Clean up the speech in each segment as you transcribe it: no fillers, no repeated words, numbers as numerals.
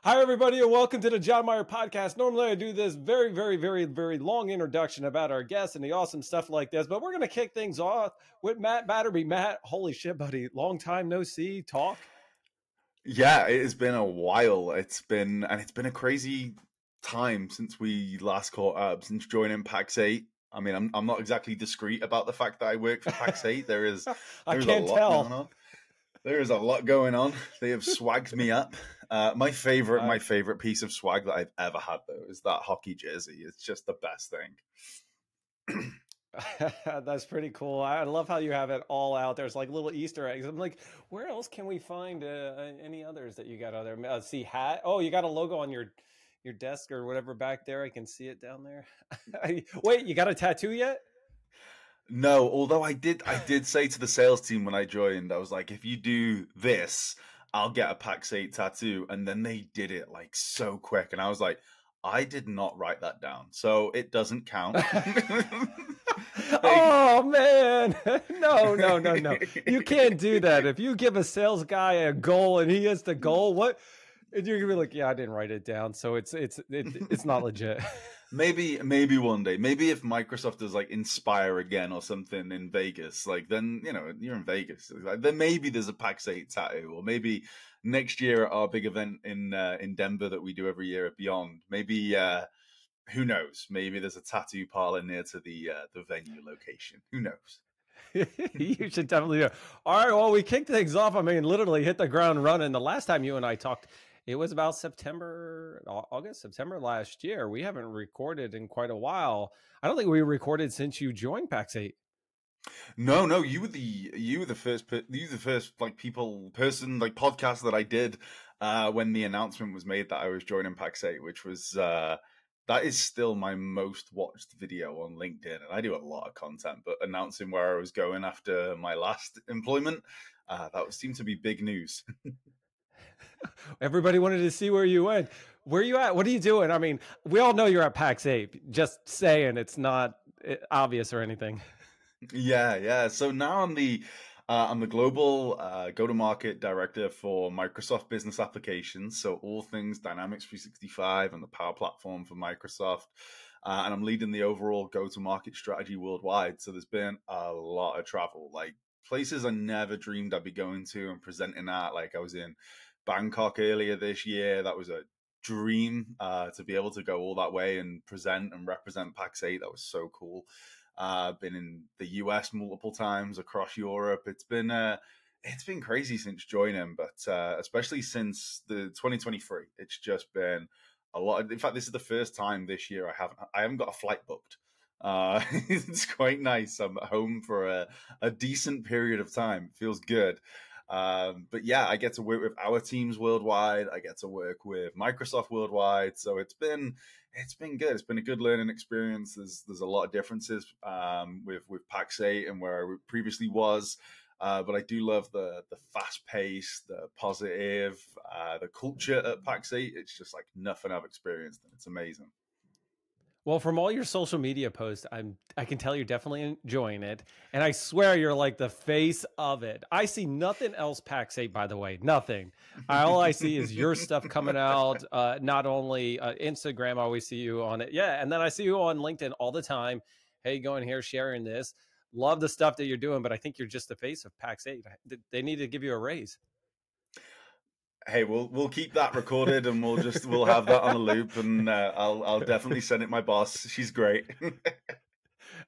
Hi, everybody, and welcome to the John Meyer podcast. Normally, I do this very, very, very, very long introduction about our guests and the awesome stuff like this, but we're going to kick things off with Matt Batterby. Matt, holy shit, buddy. Long time no see. Talk. Yeah, it has been a while. It's been a crazy time since we last caught up, since joining PAX 8. I mean, I'm not exactly discreet about the fact that I work for PAX 8. There's I a can't lot tell. going on. There is a lot going on. They have swagged me up. My favorite piece of swag that I've ever had though is that hockey jersey. It's just the best thing. That's pretty cool. I love how you have it all out. There's like little Easter eggs. I'm like, where else can we find any others that you got out there? See, hat. Oh, you got a logo on your desk or whatever back there. I can see it down there. Wait, you got a tattoo yet? No, although I did say to the sales team when I joined, I was like, if you do this, I'll get a PAX 8 tattoo. And then they did it like so quick. And I was like, I did not write that down. So it doesn't count. Oh man. No. You can't do that. If you give a sales guy a goal and he hits the goal, what? And you're gonna be like, yeah, I didn't write it down. So it's not legit. Maybe one day. Maybe if Microsoft does like Inspire again or something in Vegas, like then you're in Vegas. Like, then maybe there's a PAX 8 tattoo, or maybe next year at our big event in Denver that we do every year at Beyond. Maybe who knows? Maybe there's a tattoo parlor near to the venue location. Who knows? You should definitely do it. All right, well, we kicked things off. I mean, literally hit the ground running. The last time you and I talked, it was about September last year. We haven't recorded in quite a while. I don't think we recorded since you joined PAX 8. No, you were the first like person like podcast that I did when the announcement was made that I was joining PAX 8, which was that is still my most watched video on LinkedIn, and I do a lot of content, but announcing where I was going after my last employment, that seemed to be big news. Everybody wanted to see where you went. Where are you at? What are you doing? I mean, we all know you're at PAX 8. Just saying, it's not obvious or anything. Yeah. So now I'm the global go-to-market director for Microsoft Business Applications. So all things Dynamics 365 and the Power Platform for Microsoft. And I'm leading the overall go-to-market strategy worldwide. So there's been a lot of travel, like places I never dreamed I'd be going to and presenting at. Like I was in Bangkok earlier this year. That was a dream to be able to go all that way and present and represent PAX 8. That was so cool. Been in the US multiple times, across Europe. It's been crazy since joining, but especially since the 2023, it's just been a lot. In fact, this is the first time this year I haven't got a flight booked. It's quite nice. I'm home for a decent period of time. It feels good. But yeah, I get to work with our teams worldwide. I get to work with Microsoft worldwide. So it's been good. It's been a good learning experience. There's a lot of differences with PAX 8 and where I previously was. But I do love the fast pace, the positive, the culture at PAX 8. It's just like nothing I've experienced, and it's amazing. Well, from all your social media posts, I can tell you're definitely enjoying it, and I swear you're like the face of it. I see nothing else PAX 8, by the way, nothing. All I see is your stuff coming out. Not only Instagram, I always see you on it, yeah, and then I see you on LinkedIn all the time. Hey, going here, sharing this. Love the stuff that you're doing, but I think you're just the face of PAX 8. They need to give you a raise. Hey, we'll keep that recorded, and we'll have that on a loop, and I'll definitely send it my boss. She's great.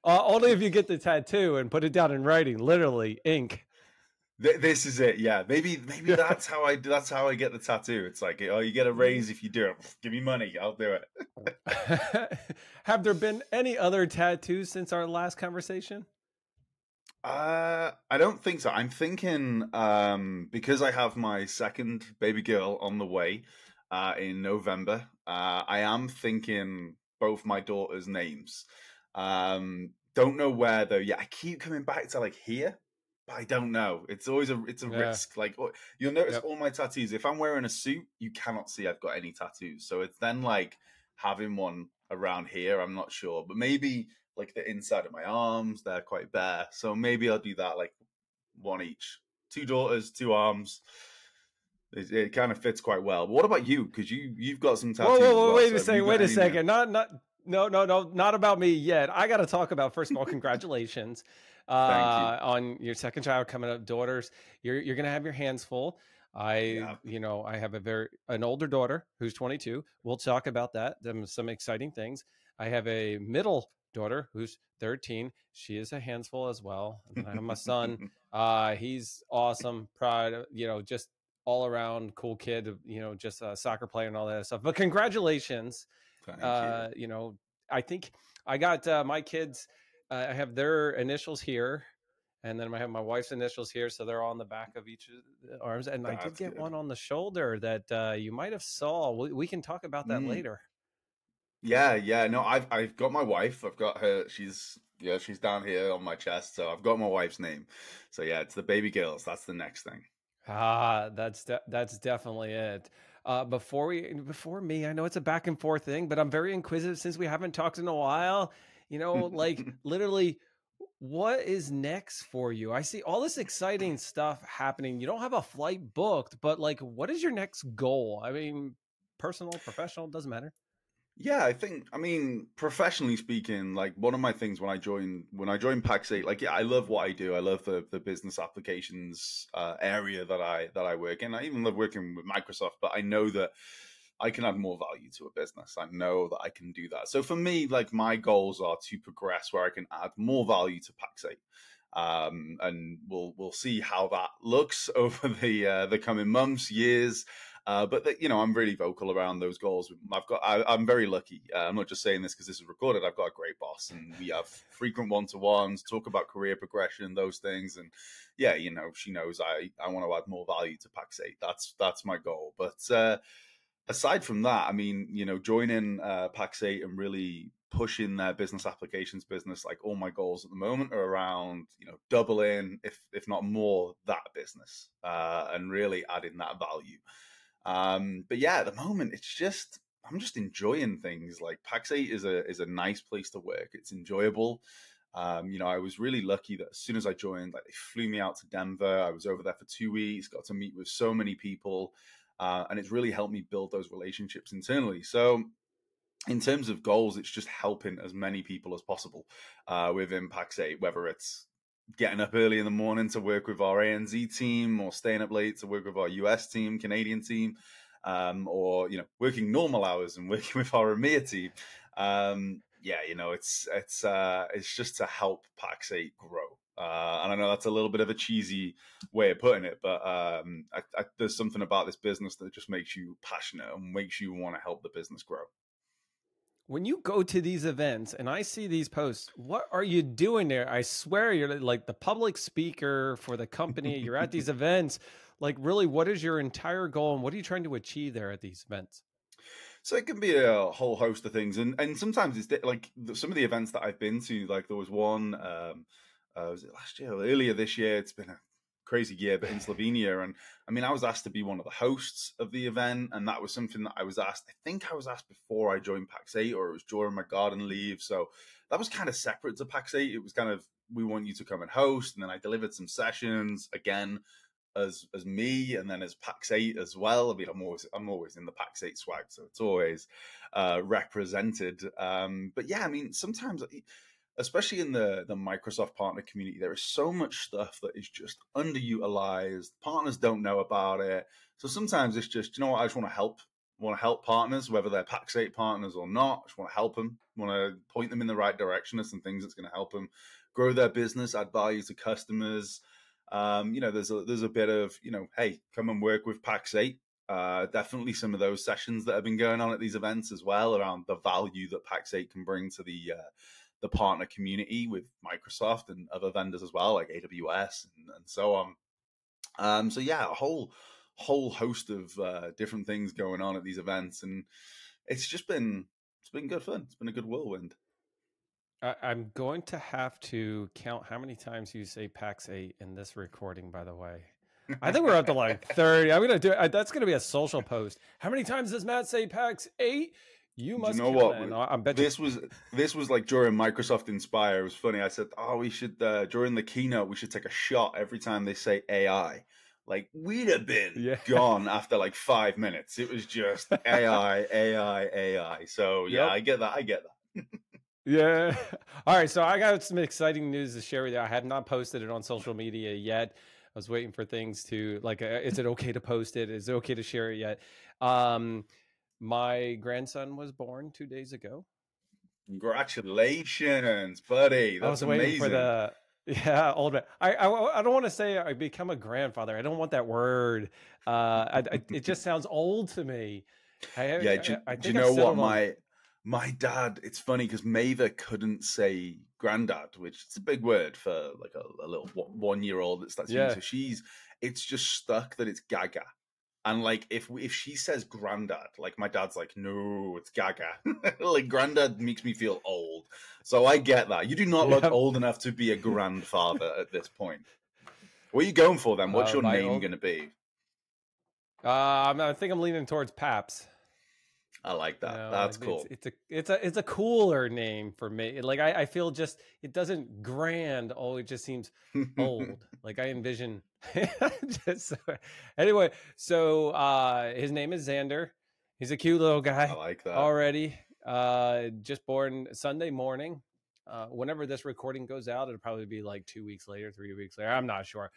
Only if you get the tattoo and put it down in writing, literally ink. This is it. Yeah, maybe that's how I get the tattoo. It's like, oh, you get a raise if you do it. Give me money, I'll do it. Have there been any other tattoos since our last conversation? I don't think so. I'm thinking because I have my second baby girl on the way in November. I am thinking both my daughters' names. Don't know where though. Yeah, I keep coming back to like here, but I don't know. It's always a risk. Like you'll notice all my tattoos. If I'm wearing a suit, you cannot see I've got any tattoos. So it's then like having one around here. I'm not sure, but maybe like the inside of my arms, they're quite bare. So maybe I'll do that, like one each. 2 daughters, 2 arms. It kind of fits quite well. But what about you? Because you've got some Whoa, tattoos as whoa, whoa! well. Wait So a have you second. got Wait a any now? second. No, not about me yet. I got to talk about, first of all, congratulations Thank you. on your second child coming up, daughters. You're gonna have your hands full. Yeah. I have an older daughter who's 22. We'll talk about that. Some exciting things. I have a middle daughter who's 13. She is a handful as well. And then I have my son. He's awesome, proud, just all around cool kid, just a soccer player and all that stuff. But congratulations. Thank you. I think I got my kids, I have their initials here, and then I have my wife's initials here, so they're all on the back of each of the arms. And I did That's get good. one on the shoulder that you might have saw. We can talk about that later. Yeah. No, I've got my wife. I've got her. She's down here on my chest. So I've got my wife's name. So yeah, it's the baby girls. That's the next thing. That's definitely it. Before me, I know it's a back and forth thing, but I'm very inquisitive since we haven't talked in a while. Like literally, what is next for you? I see all this exciting stuff happening. You don't have a flight booked, but like, what is your next goal? I mean, personal, professional, doesn't matter. Yeah, I mean, professionally speaking, like one of my things when I joined Pax8, like, yeah, I love what I do. I love the business applications area that I work in. I even love working with Microsoft, but I know that I can add more value to a business. I know that I can do that. So for me, like my goals are to progress where I can add more value to Pax8. And we'll see how that looks over the coming months, years. But I'm really vocal around those goals. I'm very lucky. I'm not just saying this because this is recorded. I've got a great boss, and we have frequent one-to-ones, talk about career progression, those things. And yeah, she knows I want to add more value to Pax8. That's my goal. But aside from that, I mean, joining Pax8 and really pushing their business applications business, like all my goals at the moment are around, doubling, if not more, that business, and really adding that value. But yeah, at the moment, I'm just enjoying things. Like Pax8 is a nice place to work. It's enjoyable. I was really lucky that as soon as I joined, like they flew me out to Denver. I was over there for 2 weeks, got to meet with so many people, and it's really helped me build those relationships internally. So in terms of goals, it's just helping as many people as possible within Pax8, whether it's getting up early in the morning to work with our ANZ team, or staying up late to work with our US team, Canadian team, or working normal hours and working with our EMEA team. It's just to help Pax8 grow. And I know that's a little bit of a cheesy way of putting it, but there's something about this business that just makes you passionate and makes you want to help the business grow. When you go to these events and I see these posts, what are you doing there? I swear you're like the public speaker for the company. You're at these events. Like, really, what is your entire goal and what are you trying to achieve there at these events? So it can be a whole host of things. And sometimes it's like some of the events that I've been to, like there was one, was it last year or earlier this year? It's been a crazy year, but in Slovenia. And I mean, I was asked to be one of the hosts of the event, and that was something that I was asked. I think I was asked before I joined Pax8, or it was during my garden leave. So that was kind of separate to Pax8. It was kind of, we want you to come and host, and then I delivered some sessions again as me, and then as Pax8 as well. I mean, I'm always in the Pax8 swag, so it's always represented. But yeah, I mean, sometimes, especially in the Microsoft partner community, there is so much stuff that is just underutilized. Partners don't know about it. So sometimes it's just, I just want to help partners, whether they're Pax8 partners or not. I just want to help them, want to point them in the right direction of some things that's going to help them grow their business, add value to customers. There's a bit of, hey, come and work with Pax8. Definitely some of those sessions that have been going on at these events as well around the value that Pax8 can bring to the partner community with Microsoft and other vendors as well, like AWS and so on. So yeah, a whole host of different things going on at these events, and it's been good fun. It's been a good whirlwind. I'm going to have to count how many times you say Pax8 in this recording, by the way. I think we're up to like 30. I'm going to do it. That's going to be a social post. How many times does Matt say Pax8? You must know what? I bet this was like during Microsoft Inspire. It was funny. I said, we should during the keynote we should take a shot every time they say AI. like we'd have been Yeah. gone after like 5 minutes. It was just AI, AI, AI. So yeah, Yep. I get that. I get that. Yeah. All right. So I got some exciting news to share with you. I have not posted it on social media yet. I was waiting for things to like, is it okay to post it? Is it okay to share it yet? Um, my grandson was born 2 days ago. Congratulations, buddy. I That's was waiting for amazing. the yeah old man. I don't want to say I become a grandfather. I don't want that word. It just sounds old to me. Yeah, I do you think I've know what settled on my dad? It's funny because Maeva couldn't say granddad, which is a big word for like a little 1 year old that starts speaking. yeah. So it's just stuck that it's Gaga, and like if she says granddad, like my dad's like, no, it's Gaga. Like granddad makes me feel old, so I get that. You do not look Yeah. old enough to be a grandfather at this point. What are you going for then? What's your My name old going to be? I think I'm leaning towards Paps. I like You that. know, That's cool. it's a cooler name for me. Like I feel just it doesn't grand. Oh, it just seems old. Like I envision. just, anyway, so his name is Xander. He's a cute little I guy like that. already. Just born Sunday morning. Whenever this recording goes out, it'll probably be like 2 weeks later, 3 weeks later. I'm not sure,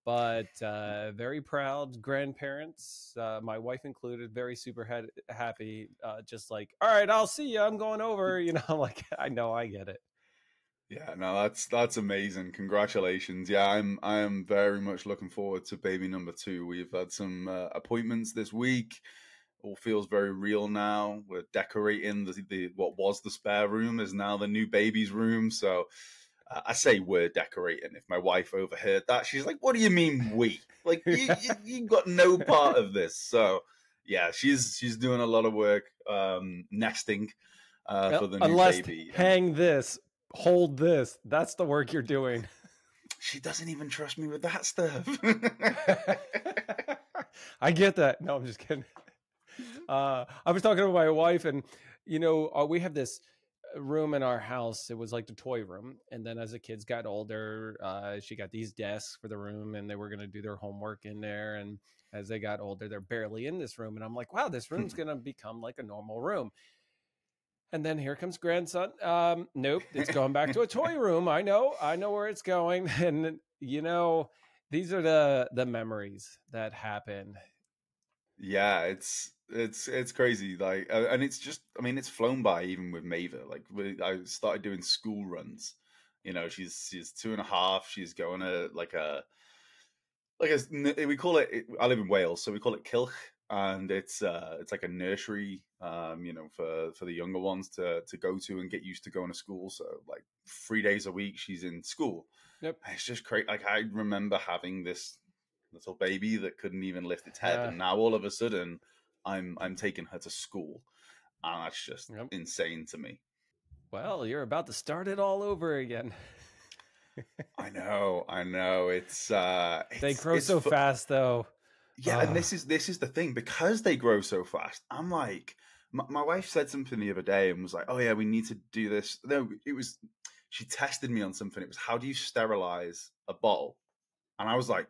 but very proud grandparents, my wife included, very super happy, just like, all right, I'll see you, I'm going over, you know. I'm like, I know, I get it. Yeah, no, that's amazing. Congratulations. Yeah, I am very much looking forward to baby number two. We've had some appointments this week. All feels very real now. We're decorating the what was the spare room is now the new baby's room. So I say we're decorating. If my wife overheard that, she's like, "What do you mean we? Like you got no part of this." So yeah, she's doing a lot of work nesting for the new Unless baby, and hang this, hold this, that's the work you're doing. she doesn't even trust me with that stuff. I get that. No, I'm just kidding. I was talking to my wife, and you know, we have this room in our house. It was like the toy room, and then as the kids got older, she got these desks for the room, and they were going to do their homework in there. And as they got older, they're barely in this room, and I'm like, wow, this room's going to become like a normal room. And then here comes grandson. Nope, it's going back to a toy room. I know where it's going. And you know, these are the memories that happen. Yeah, it's crazy. Like, and it's just, I mean, it's flown by even with Maeva. Like, I started doing school runs. You know, she's 2.5. She's going to we call it. I live in Wales, so we call it Kilch, and it's like a nursery. You know, for the younger ones to go to and get used to going to school. So like 3 days a week, she's in school. Yep. And it's just great. Like I remember having this little baby that couldn't even lift its head, Uh, and now all of a sudden, I'm taking her to school, and that's just yep. insane to me. Well, you're about to start it all over again. I know. They grow so fast, though. Yeah, and this is the thing, because they grow so fast. I'm like, my wife said something the other day and was like, "Oh yeah, we need to do this." No, it was she tested me on something. It was, how do you sterilize a bottle? And I was like,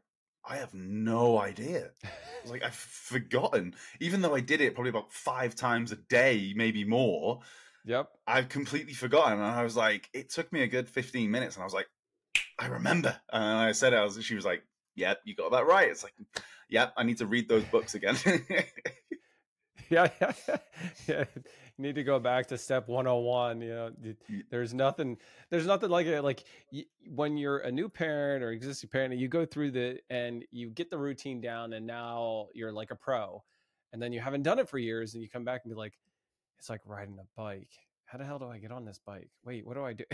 I have no idea. I was like, I've forgotten. Even though I did it probably about 5 times a day, maybe more. Yep. I've completely forgotten. And I was like, it took me a good 15 minutes. And I was like, I remember. And I said it. She was like, yep, you got that right. It's like, yep, I need to read those books again. Yeah. You need to go back to step 101. You know, there's nothing like it. Like when you're a new parent or existing parent, you go through and you get the routine down, and now you're like a pro, and then you haven't done it for years, and you come back and be like, it's like riding a bike. How the hell do I get on this bike? Wait, what do I do?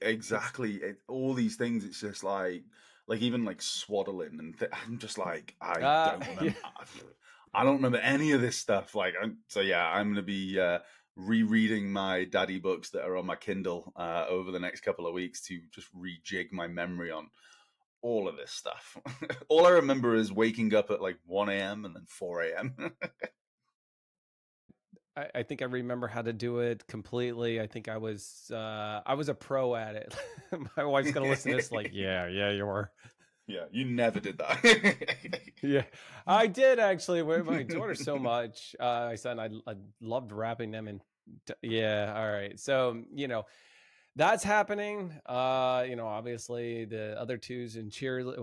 Exactly. All these things, it's just like even like swaddling, and I'm just like, I don't remember. Yeah. I don't remember any of this stuff. Like, so yeah, I'm gonna be rereading my daddy books that are on my Kindle over the next couple of weeks to just rejig my memory on all of this stuff. All I remember is waking up at like 1 a.m. and then 4 a.m. I think I remember how to do it completely. I think I was a pro at it. My wife's gonna listen to this like, yeah, you were. Yeah, you never did that. Yeah, I did actually with my daughter so much. I said I loved wrapping them in. Yeah, all right. So that's happening. Obviously the other two's in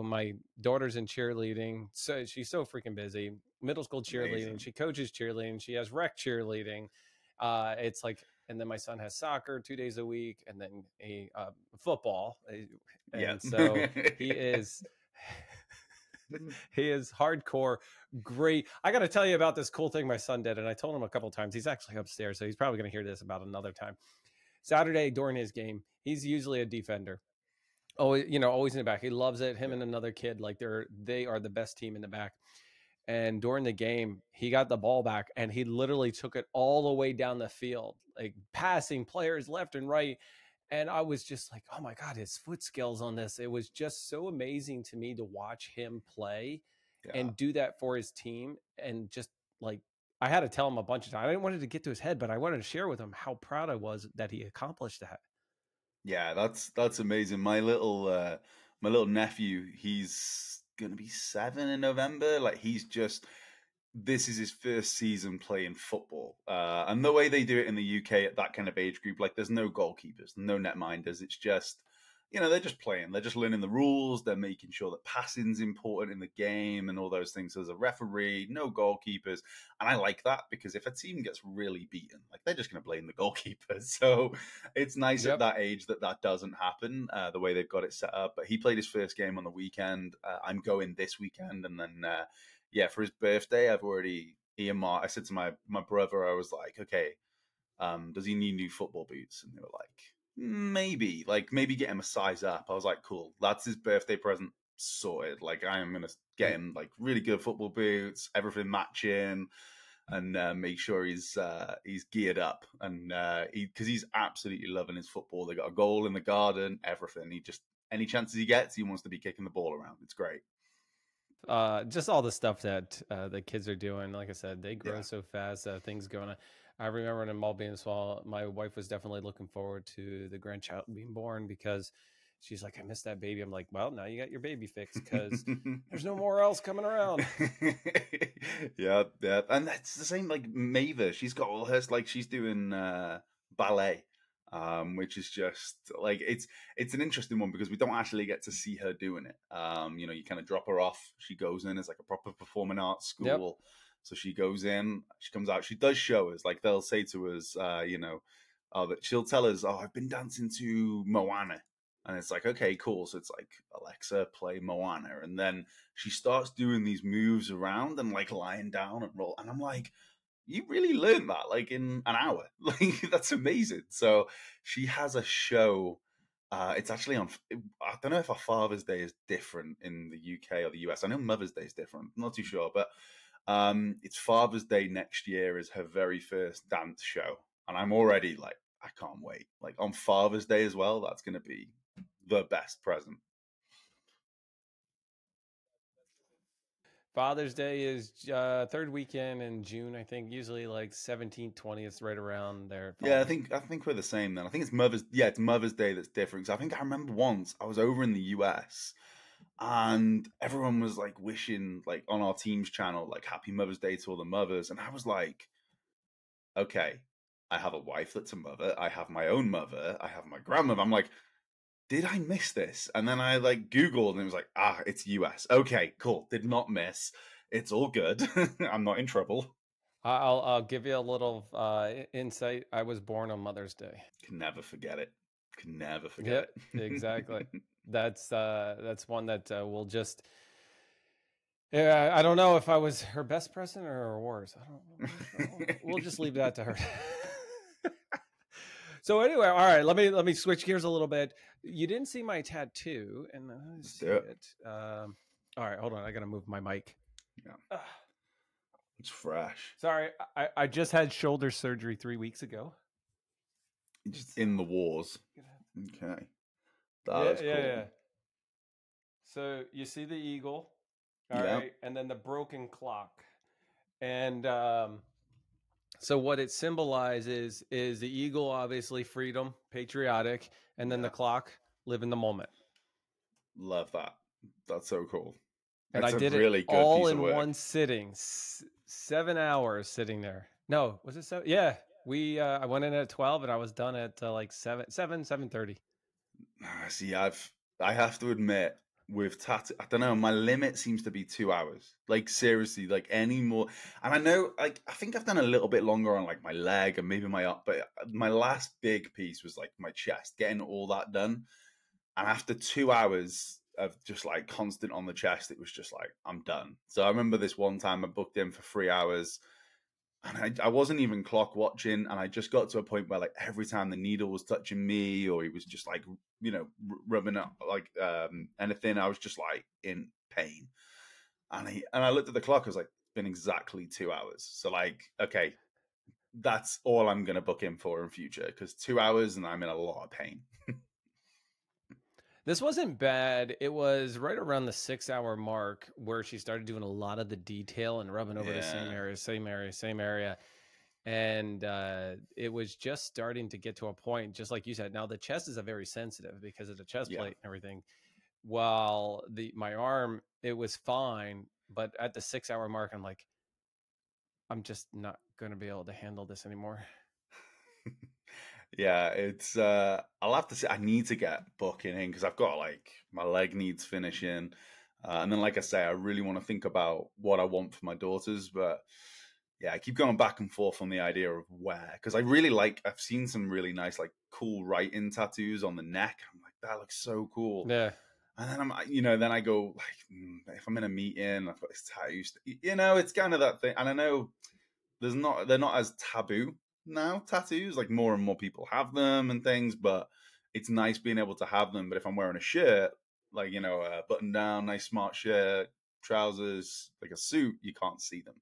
my daughter's in cheerleading, so she's so freaking busy. Middle school cheerleading, Amazing. she coaches cheerleading, she has rec cheerleading. It's like, and then my son has soccer 2 days a week, and then a football, Yeah. and so he is. He is hardcore great. I got to tell you about this cool thing my son did, and I told him a couple of times. He's actually upstairs, so he's probably going to hear this about another time. Saturday during his game, he's usually a defender. Always in the back. He loves it. Him and another kid, like they are the best team in the back. And during the game, he got the ball back and he literally took it all the way down the field, like passing players left and right. And I was just like, oh my God, his foot skills on this. It was just so amazing to me to watch him play Yeah. and do that for his team. And just like, I had to tell him a bunch of times. I didn't want it to get to his head, but I wanted to share with him how proud I was that he accomplished that. Yeah, that's amazing. My little nephew, he's gonna be 7 in November. Like this is his first season playing football. And the way they do it in the UK at that kind of age group, like there's no goalkeepers, no netminders. It's just, they're just playing. They're just learning the rules. They're making sure that passing's important in the game and all those things. So there's a referee, no goalkeepers. And I like that because if a team gets really beaten, like they're just going to blame the goalkeepers. So it's nice at that age that doesn't happen, the way they've got it set up. But he played his first game on the weekend. I'm going this weekend. And then, for his birthday, I've already earmarked. I said to my brother, I was like, okay, does he need new football boots? And they were like, maybe get him a size up. I was like, cool, that's his birthday present sorted. Like I am gonna get him like really good football boots, everything matching, and make sure he's geared up. And because he's absolutely loving his football. They got a goal in the garden, everything. He just, any chances he gets, he wants to be kicking the ball around. It's great. Just all the stuff that the kids are doing. Like I said, they grow so fast. Things going on. I remember in Mall being small, my wife was definitely looking forward to the grandchild being born because she's like, I miss that baby. I'm like, well, now you got your baby fixed because there's no more else coming around. yeah. And that's the same like Maeve. She's got all her, like she's doing ballet. Which is just like it's an interesting one because we don't actually get to see her doing it. You kind of drop her off. She goes in as like a proper performing arts school. Yep. So she goes in, she comes out, she does show us, like they'll say to us, that she'll tell us, oh, I've been dancing to Moana. And it's like, okay, cool. So it's like, Alexa, play Moana. And then she starts doing these moves around and like lying down and roll. And I'm like, you really learned that like in an hour. Like that's amazing. So she has a show. It's actually on. I don't know if our Father's Day is different in the UK or the US. I know Mother's Day is different. I'm not too sure, but it's Father's Day next year is her very first dance show, and I'm already like, I can't wait. Like on Father's Day as well. That's going to be the best present. Father's Day is third weekend in June, I think. Usually like 17th, 20th, right around there. Yeah, I think we're the same then. I think it's Mother's Day that's different. Because I think I remember once I was over in the US and everyone was like wishing like on our team's channel like Happy Mother's Day to all the mothers, and I was like, okay, I have a wife that's a mother, I have my own mother, I have my grandmother. I'm like, did I miss this? And then I like Googled and it was like, it's US. Okay, cool. Did not miss. It's all good. I'm not in trouble. I'll give you a little insight. I was born on Mother's Day. Can never forget it. Can never forget it. Exactly. That's one that we'll just. Yeah, I don't know if I was her best present or her worst. I don't. We'll just leave that to her. So anyway, all right. Let me switch gears a little bit. You didn't see my tattoo, and let's see it. All right, hold on. I gotta move my mic. Yeah, it's fresh. Sorry, I just had shoulder surgery 3 weeks ago. Just in the wars. Okay, that's cool. Yeah. So you see the eagle, all right, and then the broken clock, and so what it symbolizes is the eagle, obviously freedom, patriotic, and then the clock, live in the moment. Love that. That's so cool. And I That's a did it really good all piece of in work. one sitting. 7 hours sitting there. No, was it so? Yeah, I went in at 12 and I was done at like 7:30. See, I have to admit, with tattoo, I don't know, my limit seems to be 2 hours. Like seriously, like any more. And I know, like I think I've done a little bit longer on like my leg and maybe my up, but my last big piece was like my chest, getting all that done. And after 2 hours of just like constant on the chest, it was just like I'm done. So I remember this one time I booked in for 3 hours and I wasn't even clock watching, and I just got to a point where like every time the needle was touching me or he was just like rubbing up like anything, I was just like in pain. And I looked at the clock, I was like, it's been exactly 2 hours. So like, okay, that's all I'm gonna book in for in future, because 2 hours and I'm in a lot of pain. This wasn't bad. It was right around the 6 hour mark where she started doing a lot of the detail and rubbing over the same Yeah. area, same area, same area. And it was just starting to get to a point, just like you said. Now the chest is a very sensitive because of the chest Yeah. plate and everything. While my arm, it was fine, but at the 6 hour mark, I'm like, I'm just not going to be able to handle this anymore. Yeah, it's I'll have to say I need to get booking in because I've got like my leg needs finishing. And then like I say, I really want to think about what I want for my daughters, but yeah, I keep going back and forth on the idea of where, because I really like, I've seen some really nice like cool writing tattoos on the neck. I'm like, that looks so cool. Yeah. And then then I go like, if I'm in a meeting, I've got this tattoo, it's kind of that thing. And I know they're not as taboo now, tattoos, like more and more people have them and things, but it's nice being able to have them. But if I'm wearing a shirt, like a button down nice smart shirt, trousers, like a suit, you can't see them.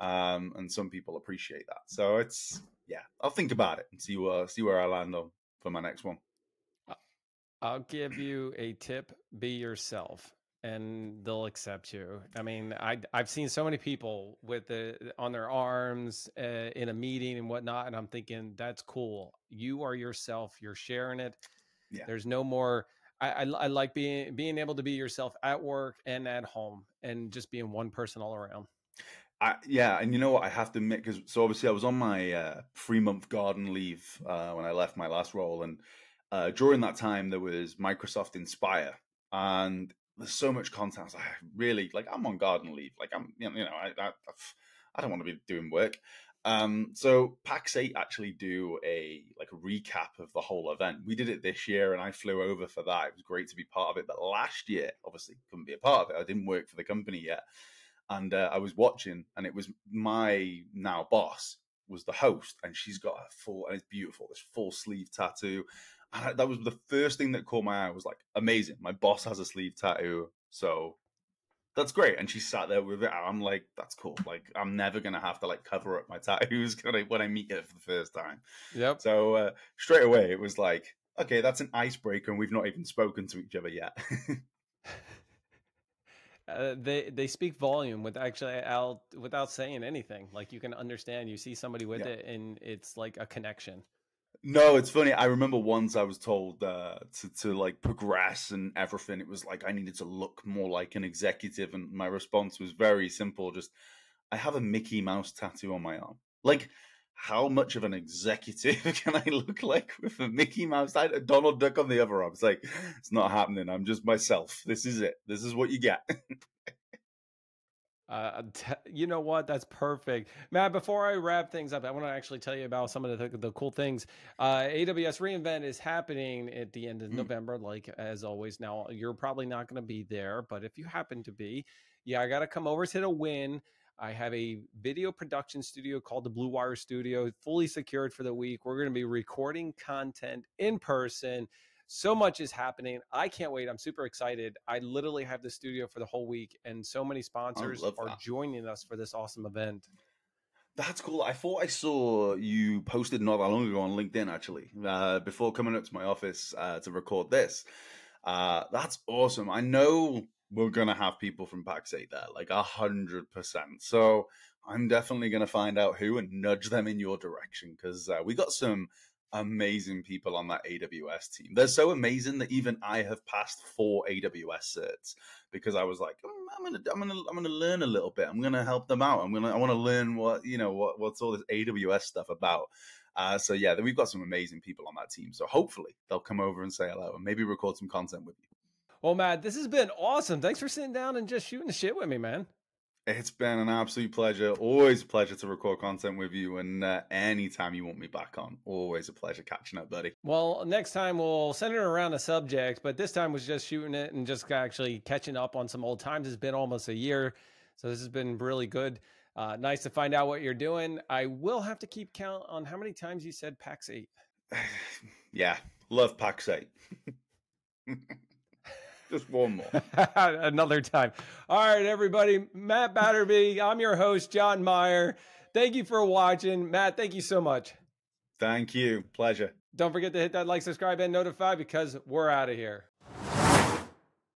And some people appreciate that, so it's, yeah, I'll think about it and see where I land on for my next one. I'll give you a tip: be yourself, and they'll accept you. I mean, I've seen so many people with on their arms in a meeting and whatnot, and I'm thinking that's cool. You are yourself. You're sharing it. Yeah. There's no more. I like being able to be yourself at work and at home, and just being one person all around. Yeah, and you know what, I have to admit, because so obviously I was on my 3 month garden leave when I left my last role, and during that time there was Microsoft Inspire, and there's so much content. I was like, really, like I'm on garden leave, like I'm, I don't want to be doing work. So PAX8 actually do a recap of the whole event. We did it this year, and I flew over for that. It was great to be part of it. But last year, obviously, couldn't be a part of it. I didn't work for the company yet. And I was watching, and it was my now boss was the host, and she's got a full, and it's beautiful, this full sleeve tattoo. And that was the first thing that caught my eye. Was like, amazing, my boss has a sleeve tattoo, so that's great. And she sat there with it. I'm like, that's cool. Like, I'm never gonna have to like cover up my tattoos when I meet her for the first time. Yep. So straight away, it was like, okay, that's an icebreaker, and we've not even spoken to each other yet. They speak volume with actually out without saying anything. Like you can understand, you see somebody with Yeah. it, and it's like a connection. No, it's funny. I remember once I was told to like progress and everything. It was like I needed to look more like an executive, and my response was very simple: just, I have a Mickey Mouse tattoo on my arm. Like, how much of an executive can I look like with a Mickey Mouse? Donald Duck on the other arm. It's like, it's not happening. I'm just myself. This is it. This is what you get. You know what? That's perfect, Matt. Before I wrap things up, I want to actually tell you about some of the cool things. AWS reInvent is happening at the end of November, like as always. Now you're probably not going to be there, but if you happen to be, yeah, I got to come over to the Win. I have a video production studio called the Blue Wire Studio, fully secured for the week. We're going to be recording content in person. So much is happening. I can't wait. I'm super excited. I literally have the studio for the whole week, and so many sponsors are joining us for this awesome event. That's cool. I thought I saw you posted not that long ago on LinkedIn, actually, before coming up to my office to record this. That's awesome. I know we're going to have people from PAX8 there, like 100%. So I'm definitely going to find out who and nudge them in your direction, because we got some amazing people on that AWS team. They're so amazing that even I have passed 4 AWS certs because I was like, I'm gonna learn a little bit. I'm gonna help them out. I want to learn what's all this AWS stuff about. So yeah, we've got some amazing people on that team. So hopefully they'll come over and say hello and maybe record some content with you. Well, Matt, this has been awesome. Thanks for sitting down and just shooting the shit with me, man. It's been an absolute pleasure. Always a pleasure to record content with you. And anytime you want me back on, always a pleasure catching up, buddy. Well, next time we'll center it around a subject, but this time was just shooting it and just actually catching up on some old times. It's been almost a year. So this has been really good. Nice to find out what you're doing. I will have to keep count on how many times you said PAX 8. Yeah, love PAX 8. Just one more. Another time. All right, everybody. Matt Batterby. I'm your host, John Meyer. Thank you for watching. Matt, thank you so much. Thank you. Pleasure. Don't forget to hit that like, subscribe, and notify because we're out of here.